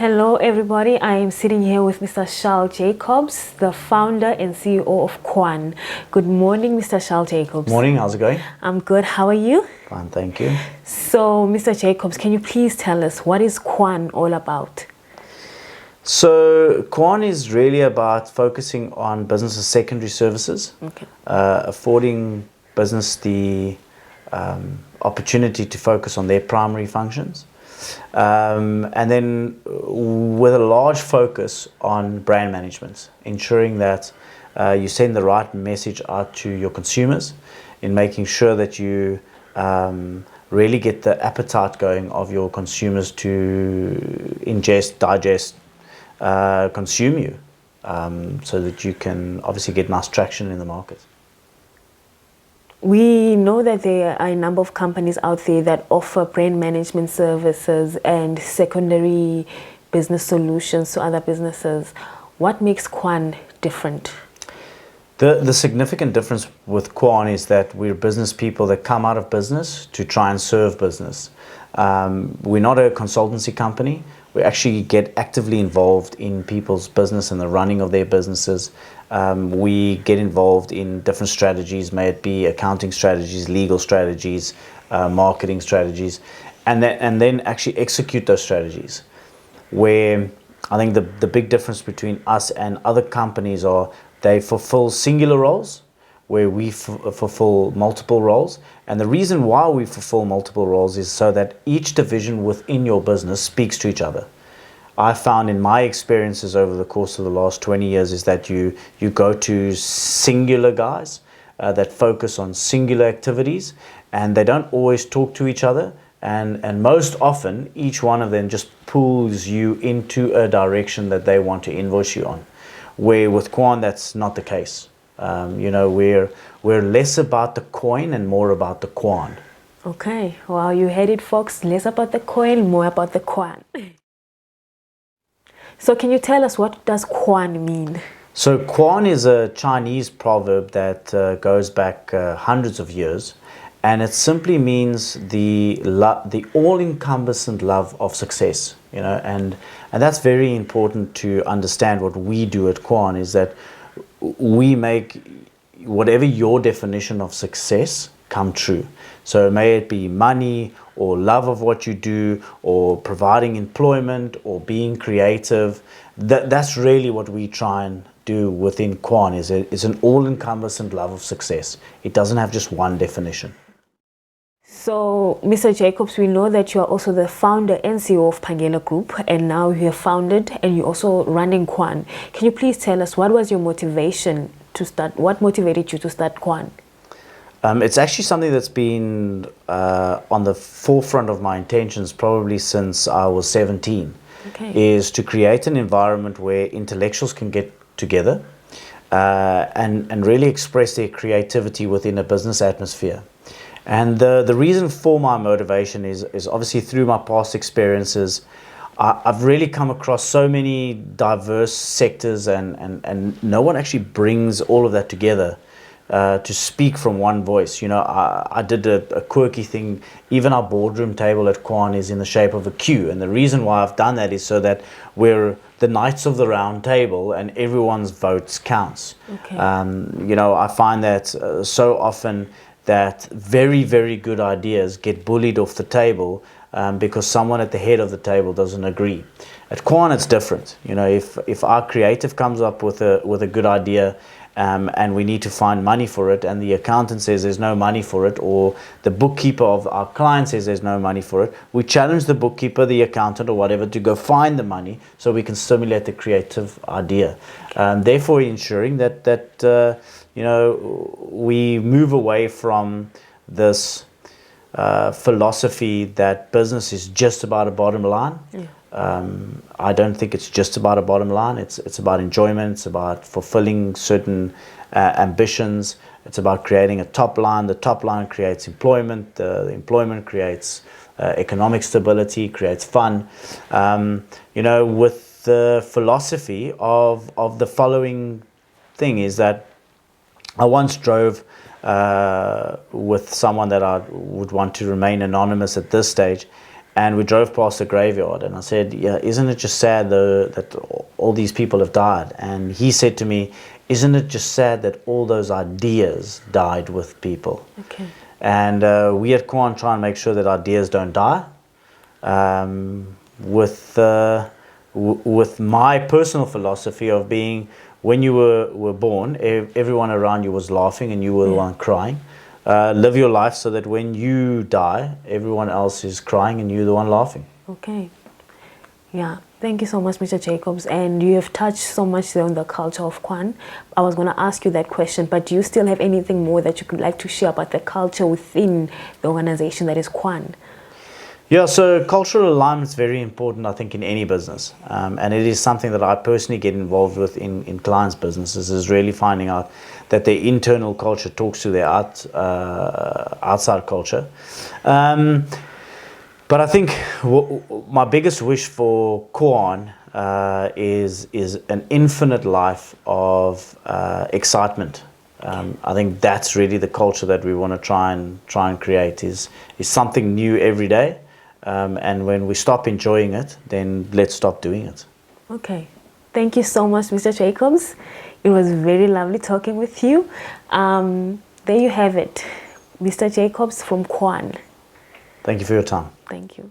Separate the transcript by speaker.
Speaker 1: Hello, everybody. I am sitting here with Mr. Charles Jacobs, the founder and CEO of Quan. Good morning, Mr. Charles Jacobs.
Speaker 2: Morning, how's it going?
Speaker 1: I'm good. How are you?
Speaker 2: Fine, thank you.
Speaker 1: So, Mr. Jacobs, can you please tell us what is Quan all about?
Speaker 2: So, Quan is really about focusing on business's secondary services, affording business the opportunity to focus on their primary functions. And then with a large focus on brand management, ensuring that you send the right message out to your consumers, in making sure that you really get the appetite going of your consumers to ingest, digest, consume you, so that you can obviously get nice traction in the market.
Speaker 1: We know that there are a number of companies out there that offer brand management services and secondary business solutions to other businesses. What makes Quan different?
Speaker 2: The significant difference with Quan is that we're business people that come out of business to try and serve business. We're not a consultancy company. We actually get actively involved in people's business and the running of their businesses. We get involved in different strategies, may it be accounting strategies, legal strategies, marketing strategies, and then actually execute those strategies. Where I think the big difference between us and other companies are they fulfill singular roles, where we fulfill multiple roles. And the reason why we fulfill multiple roles is so that each division within your business speaks to each other. I found in my experiences over the course of the last 20 years is that you go to singular guys that focus on singular activities, and they don't always talk to each other. And most often, each one of them just pulls you into a direction that they want to invoice you on. Where with Quan, that's not the case. We're less about the coin and more about the Quan.
Speaker 1: Okay, well, you heard it, folks. Less about the coin, more about the Quan. So can you tell us, what does Quan mean?
Speaker 2: So Quan is a Chinese proverb that goes back hundreds of years, and it simply means the all-encompassing love of success. And that's very important to understand. What we do at Quan is that we make whatever your definition of success come true. So may it be money or love of what you do or providing employment or being creative. That's really what we try and do within Quan, is an all-encompassing love of success. It doesn't have just one definition.
Speaker 1: So, Mr. Jacobs, we know that you are also the founder and CEO of Pangela Group, and now you have founded and you're also running Quan. Can you please tell us, what was your motivation to start? What motivated you to start Quan?
Speaker 2: It's actually something that's been on the forefront of my intentions probably since I was 17. Is to create an environment where intellectuals can get together and really express their creativity within a business atmosphere. And the reason for my motivation is obviously through my past experiences. I've really come across so many diverse sectors, and no one actually brings all of that together to speak from one voice. I did a quirky thing. Even our boardroom table at Quan is in the shape of a Q, and the reason why I've done that is so that we're the knights of the round table and everyone's votes counts. I find that so often that very, very good ideas get bullied off the table because someone at the head of the table doesn't agree. At Quan, it's different. If our creative comes up with a good idea, and we need to find money for it, and the accountant says there's no money for it, or the bookkeeper of our client says there's no money for it, we challenge the bookkeeper, the accountant, or whatever to go find the money so we can stimulate the creative idea. Therefore, ensuring that we move away from this philosophy that business is just about a bottom line. I don't think it's just about a bottom line. It's about enjoyment. It's about fulfilling certain ambitions. It's about creating a top line. The top line creates employment. The employment creates economic stability, creates fun. With the philosophy of the following thing is that I once drove with someone that I would want to remain anonymous at this stage, and we drove past the graveyard, and I said, yeah, isn't it just sad though that all these people have died? And he said to me, isn't it just sad that all those ideas died with people?
Speaker 1: Okay.
Speaker 2: And we at Quan try and make sure that ideas don't die. With my personal philosophy of being, when you were born, everyone around you was laughing and you were the one crying. Live your life so that when you die, everyone else is crying and you're the one laughing.
Speaker 1: Okay. Yeah. Thank you so much, Mr. Jacobs. And you have touched so much on the culture of Quan. I was going to ask you that question, but do you still have anything more that you could like to share about the culture within the organization that is Quan?
Speaker 2: Yeah, so cultural alignment is very important, I think, in any business. And it is something that I personally get involved with in clients' businesses, is really finding out that their internal culture talks to their outside culture. But I think my biggest wish for Quan is an infinite life of excitement. I think that's really the culture that we want to try and create, is something new every day. And when we stop enjoying it, then let's stop doing it.
Speaker 1: Okay. Thank you so much, Mr. Jacobs. It was very lovely talking with you. There you have it, Mr. Jacobs from Quan.
Speaker 2: Thank you for your time.
Speaker 1: Thank you.